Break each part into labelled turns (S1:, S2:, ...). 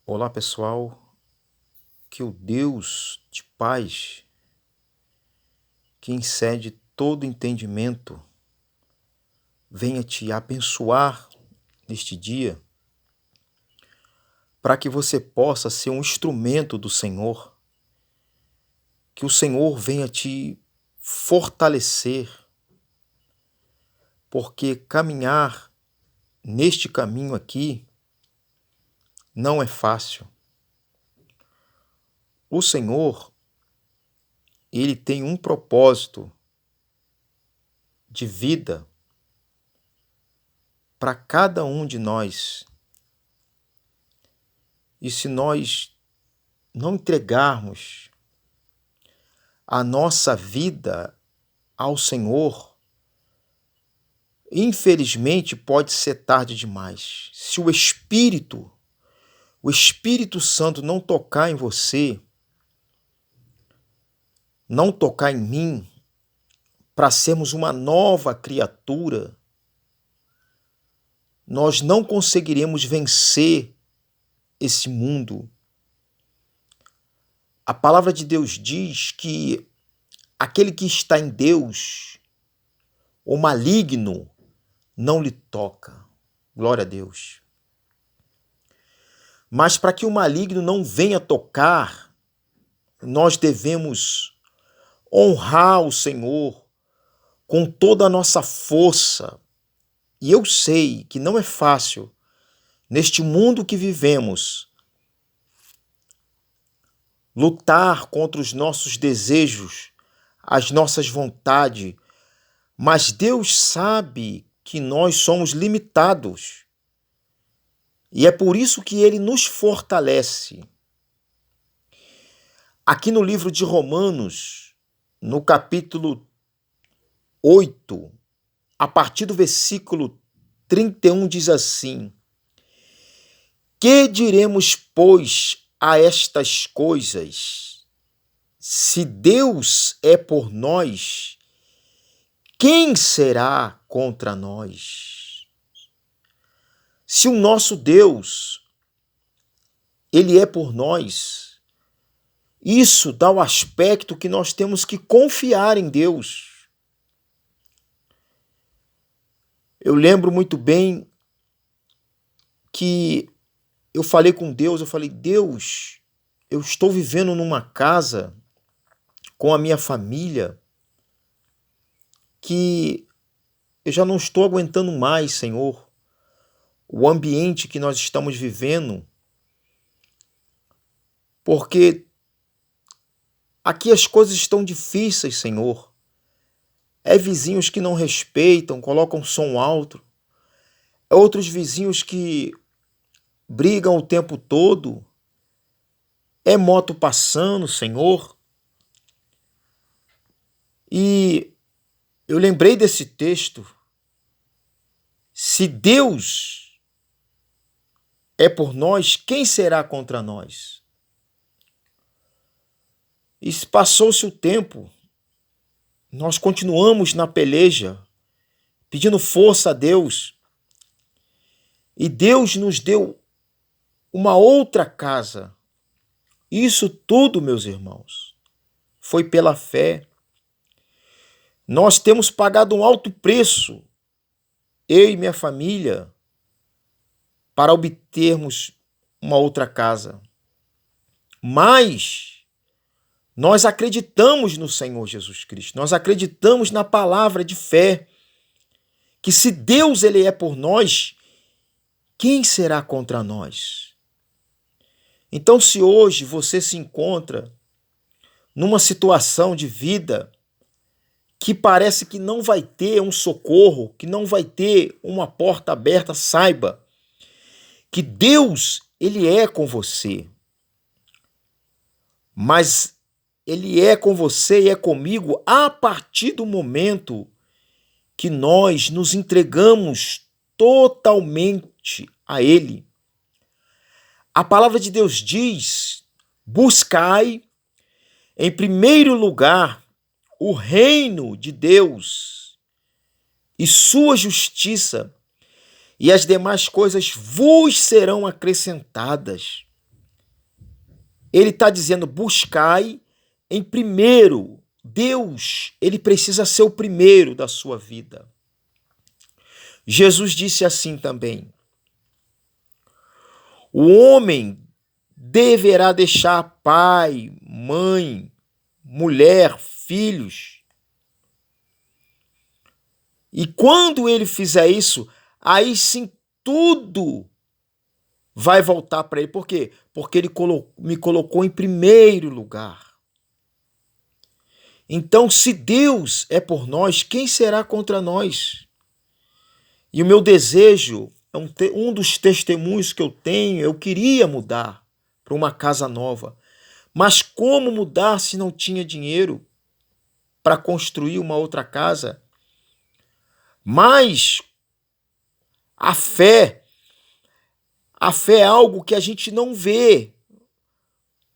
S1: Olá, pessoal. Que o Deus de paz, que excede todo entendimento, venha te abençoar neste dia, para que você possa ser um instrumento do Senhor, que o Senhor venha te fortalecer, porque caminhar neste caminho aqui não é fácil. O Senhor, ele tem um propósito de vida para cada um de nós. E se nós não entregarmos a nossa vida ao Senhor, infelizmente pode ser tarde demais. Se o Espírito Santo não tocar em você, não tocar em mim, para sermos uma nova criatura, nós não conseguiremos vencer esse mundo. A palavra de Deus diz que aquele que está em Deus, o maligno, não lhe toca. Glória a Deus. Mas para que o maligno não venha tocar, nós devemos honrar o Senhor com toda a nossa força. E eu sei que não é fácil, neste mundo que vivemos, lutar contra os nossos desejos, as nossas vontades, mas Deus sabe que nós somos limitados. E é por isso que Ele nos fortalece. Aqui no livro de Romanos, no capítulo 8, a partir do versículo 31, diz assim: Que diremos, pois, a estas coisas? Se Deus é por nós, quem será contra nós? Se o nosso Deus, Ele é por nós, isso dá o aspecto que nós temos que confiar em Deus. Eu lembro muito bem que eu falei com Deus, Deus, eu estou vivendo numa casa com a minha família que eu já não estou aguentando mais, Senhor, o ambiente que nós estamos vivendo, porque aqui as coisas estão difíceis, Senhor. É vizinhos que não respeitam, colocam som alto, é outros vizinhos que brigam o tempo todo, é moto passando, Senhor. E eu lembrei desse texto. Se Deus é por nós, quem será contra nós? E passou-se o tempo, nós continuamos na peleja, pedindo força a Deus. E Deus nos deu uma outra casa. Isso tudo, meus irmãos, foi pela fé. Nós temos pagado um alto preço, eu e minha família, para obtermos uma outra casa. Mas nós acreditamos no Senhor Jesus Cristo, nós acreditamos na palavra de fé, que se Deus ele é por nós, quem será contra nós? Então, se hoje você se encontra numa situação de vida que parece que não vai ter um socorro, que não vai ter uma porta aberta, saiba que Deus, ele é com você. Mas ele é com você e é comigo a partir do momento que nós nos entregamos totalmente a ele. A palavra de Deus diz: buscai em primeiro lugar o reino de Deus e sua justiça, e as demais coisas vos serão acrescentadas. Ele está dizendo, buscai em primeiro. Deus, ele precisa ser o primeiro da sua vida. Jesus disse assim também, o homem deverá deixar pai, mãe, mulher, filhos. E quando ele fizer isso, aí sim tudo vai voltar para ele. Por quê? Porque ele me colocou em primeiro lugar. Então, se Deus é por nós, quem será contra nós? E o meu desejo, um dos testemunhos que eu tenho, eu queria mudar para uma casa nova. Mas como mudar se não tinha dinheiro para construir uma outra casa? Mas a fé é algo que a gente não vê,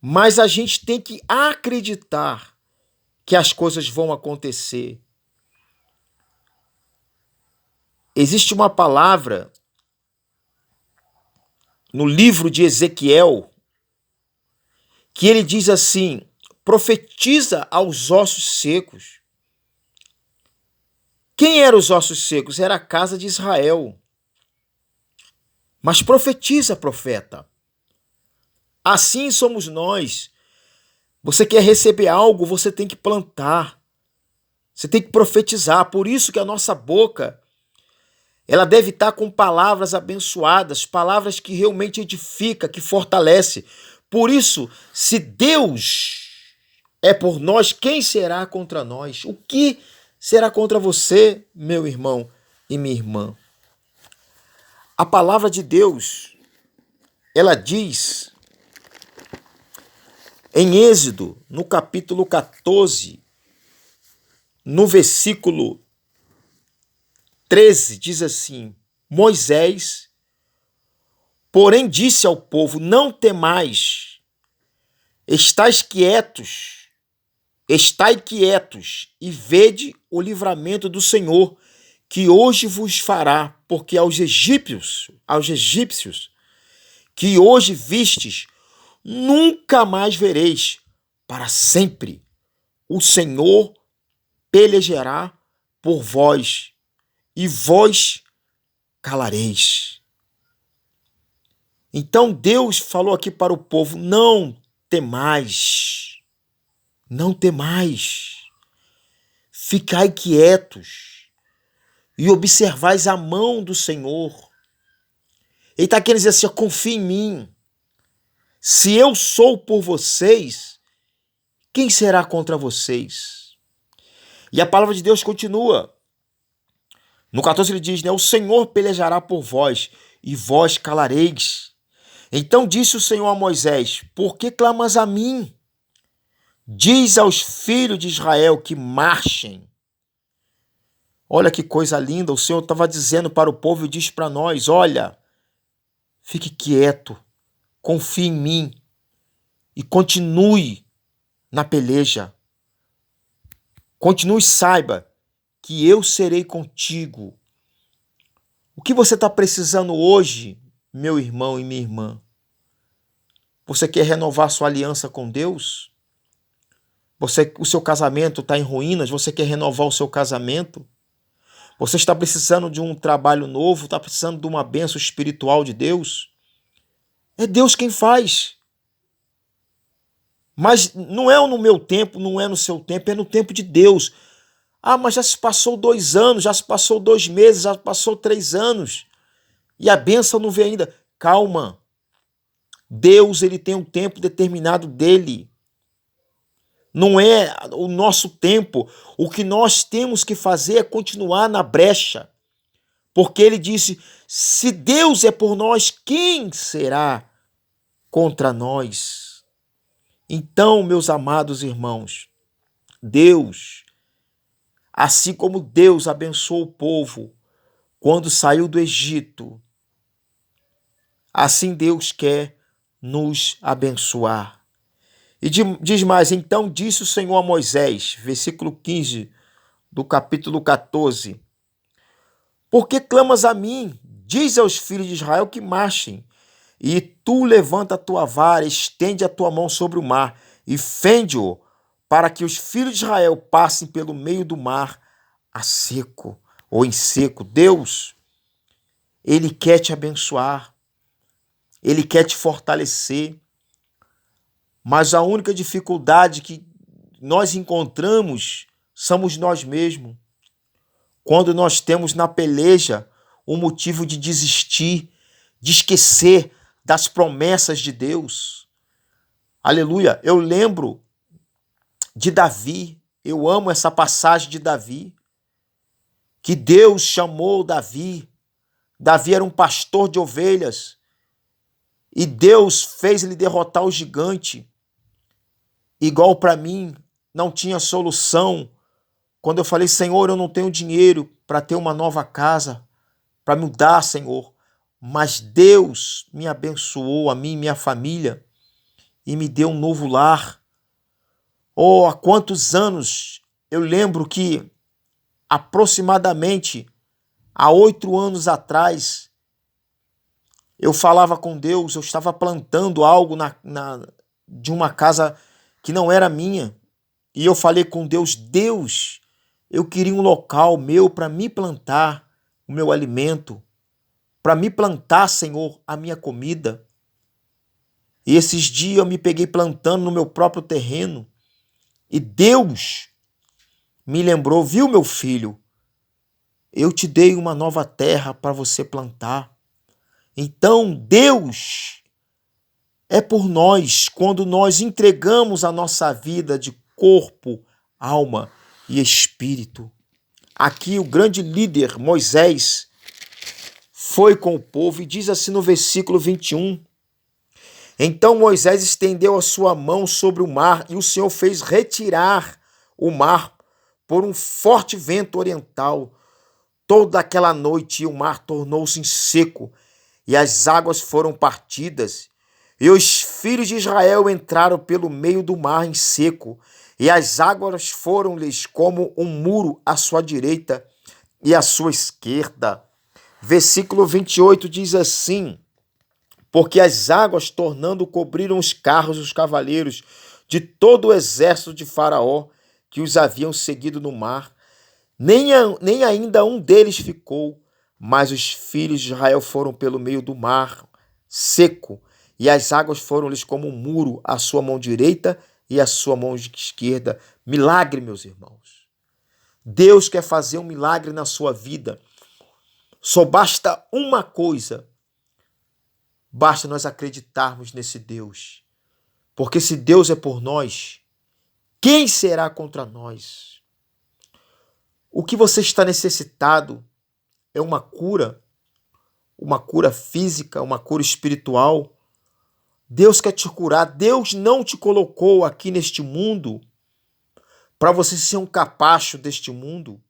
S1: mas a gente tem que acreditar que as coisas vão acontecer. Existe uma palavra no livro de Ezequiel que ele diz assim, profetiza aos ossos secos. Quem eram os ossos secos? Era a casa de Israel. Mas profetiza, profeta. Assim somos nós. Você quer receber algo, você tem que plantar. Você tem que profetizar. Por isso que a nossa boca, ela deve estar com palavras abençoadas, palavras que realmente edificam, que fortalecem. Por isso, se Deus é por nós, quem será contra nós? O que será contra você, meu irmão e minha irmã? A palavra de Deus, ela diz em Êxodo, no capítulo 14, no versículo 13, diz assim, Moisés, porém disse ao povo, não temais, estai quietos e vede o livramento do Senhor, que hoje vos fará, porque aos egípcios que hoje vistes, nunca mais vereis, para sempre. O Senhor pelejará por vós, e vós calareis. Então Deus falou aqui para o povo, não temais, ficai quietos e observais a mão do Senhor. Ele está querendo dizer assim, confia em mim. Se eu sou por vocês, quem será contra vocês? E a palavra de Deus continua. No 14 ele diz, o Senhor pelejará por vós, e vós calareis. Então disse o Senhor a Moisés, por que clamas a mim? Diz aos filhos de Israel que marchem. Olha que coisa linda, o Senhor estava dizendo para o povo e diz para nós, olha, fique quieto, confie em mim e continue na peleja. Continue, saiba que eu serei contigo. O que você está precisando hoje, meu irmão e minha irmã? Você quer renovar sua aliança com Deus? O seu casamento está em ruínas, você quer renovar o seu casamento? Você está precisando de um trabalho novo, está precisando de uma bênção espiritual de Deus? É Deus quem faz. Mas não é no meu tempo, não é no seu tempo, é no tempo de Deus. Ah, mas já se passou 2 anos, já se passou 2 meses, já passou 3 anos. E a bênção não vem ainda. Calma. Deus, ele tem um tempo determinado dele. Não é o nosso tempo. O que nós temos que fazer é continuar na brecha. Porque ele disse, se Deus é por nós, quem será contra nós? Então, meus amados irmãos, Deus, assim como Deus abençoou o povo quando saiu do Egito, assim Deus quer nos abençoar. E diz mais, então disse o Senhor a Moisés, versículo 15 do capítulo 14, por que clamas a mim? Diz aos filhos de Israel que marchem. E tu levanta a tua vara, estende a tua mão sobre o mar e fende-o, para que os filhos de Israel passem pelo meio do mar a seco ou em seco. Deus, Ele quer te abençoar, Ele quer te fortalecer, mas a única dificuldade que nós encontramos somos nós mesmos. Quando nós temos na peleja um motivo de desistir, de esquecer das promessas de Deus. Aleluia! Eu lembro de Davi, eu amo essa passagem de Davi, que Deus chamou Davi. Davi era um pastor de ovelhas e Deus fez ele derrotar o gigante. Igual para mim, não tinha solução. Quando eu falei, Senhor, eu não tenho dinheiro para ter uma nova casa, para mudar, Senhor. Mas Deus me abençoou, a mim e minha família, e me deu um novo lar. Oh, há quantos anos eu lembro que aproximadamente há 8 anos atrás, eu falava com Deus, eu estava plantando algo de uma casa que não era minha. E eu falei com Deus, Deus, eu queria um local meu para me plantar o meu alimento, para me plantar, Senhor, a minha comida. E esses dias eu me peguei plantando no meu próprio terreno. E Deus me lembrou, viu, meu filho? Eu te dei uma nova terra para você plantar. Então, Deus é por nós quando nós entregamos a nossa vida de corpo, alma e espírito. Aqui o grande líder Moisés foi com o povo e diz assim no versículo 21. Então Moisés estendeu a sua mão sobre o mar e o Senhor fez retirar o mar por um forte vento oriental. Toda aquela noite o mar tornou-se seco e as águas foram partidas. E os filhos de Israel entraram pelo meio do mar em seco, e as águas foram-lhes como um muro à sua direita e à sua esquerda. Versículo 28 diz assim: porque as águas tornando cobriram os carros e os cavaleiros de todo o exército de Faraó que os haviam seguido no mar. Nem ainda um deles ficou, mas os filhos de Israel foram pelo meio do mar seco, e as águas foram-lhes como um muro à sua mão direita e à sua mão esquerda. Milagre, meus irmãos. Deus quer fazer um milagre na sua vida. Só basta uma coisa. Basta nós acreditarmos nesse Deus. Porque se Deus é por nós, quem será contra nós? O que você está necessitado é uma cura física, uma cura espiritual. Deus quer te curar. Deus não te colocou aqui neste mundo para você ser um capacho deste mundo.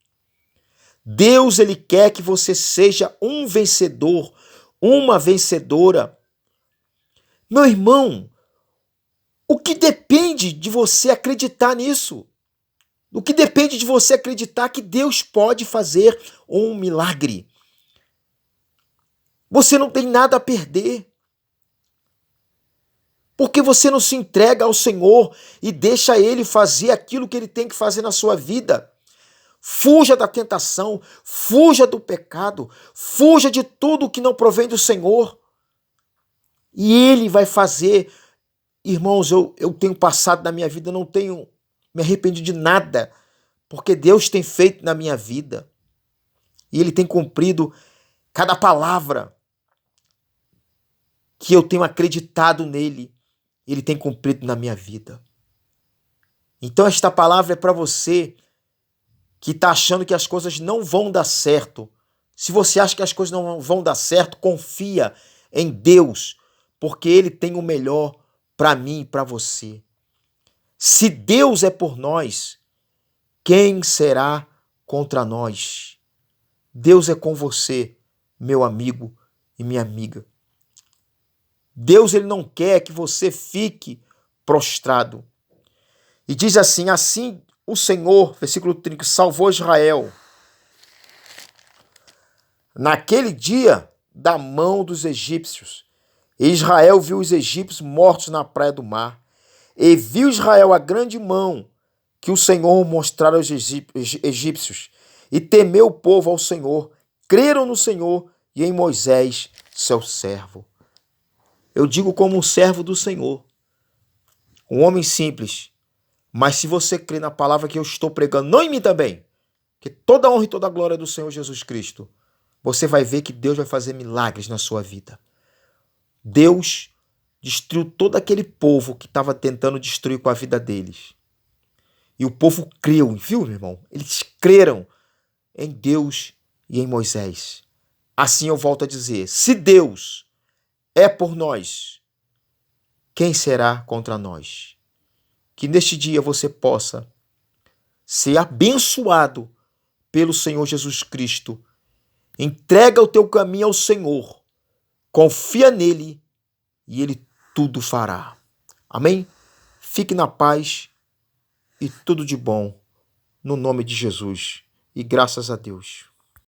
S1: Deus, Ele quer que você seja um vencedor, uma vencedora. Meu irmão, o que depende de você acreditar nisso? O que depende de você acreditar que Deus pode fazer um milagre? Você não tem nada a perder. Porque você não se entrega ao Senhor e deixa Ele fazer aquilo que Ele tem que fazer na sua vida. Fuja da tentação, fuja do pecado, fuja de tudo que não provém do Senhor. E Ele vai fazer. Irmãos, eu tenho passado na minha vida, não tenho me arrependido de nada, porque Deus tem feito na minha vida. E Ele tem cumprido cada palavra que eu tenho acreditado nele. Ele tem cumprido na minha vida. Então esta palavra é para você que está achando que as coisas não vão dar certo. Se você acha que as coisas não vão dar certo, confia em Deus, porque Ele tem o melhor para mim e para você. Se Deus é por nós, quem será contra nós? Deus é com você, meu amigo e minha amiga. Deus, Ele não quer que você fique prostrado. E diz assim o Senhor, versículo 30, salvou Israel naquele dia da mão dos egípcios, E Israel viu os egípcios mortos na praia do mar. E viu Israel a grande mão que o Senhor mostrara aos egípcios. E temeu o povo ao Senhor, creram no Senhor e em Moisés, seu servo. Eu digo como um servo do Senhor, um homem simples, mas se você crê na palavra que eu estou pregando, não em mim também, que toda a honra e toda a glória é do Senhor Jesus Cristo, você vai ver que Deus vai fazer milagres na sua vida. Deus destruiu todo aquele povo que estava tentando destruir com a vida deles. E o povo creu, viu, meu irmão? Eles creram em Deus e em Moisés. Assim eu volto a dizer, se Deus é por nós, quem será contra nós? Que neste dia você possa ser abençoado pelo Senhor Jesus Cristo. Entrega o teu caminho ao Senhor. Confia nele e ele tudo fará. Amém? Fique na paz e tudo de bom no nome de Jesus. E graças a Deus.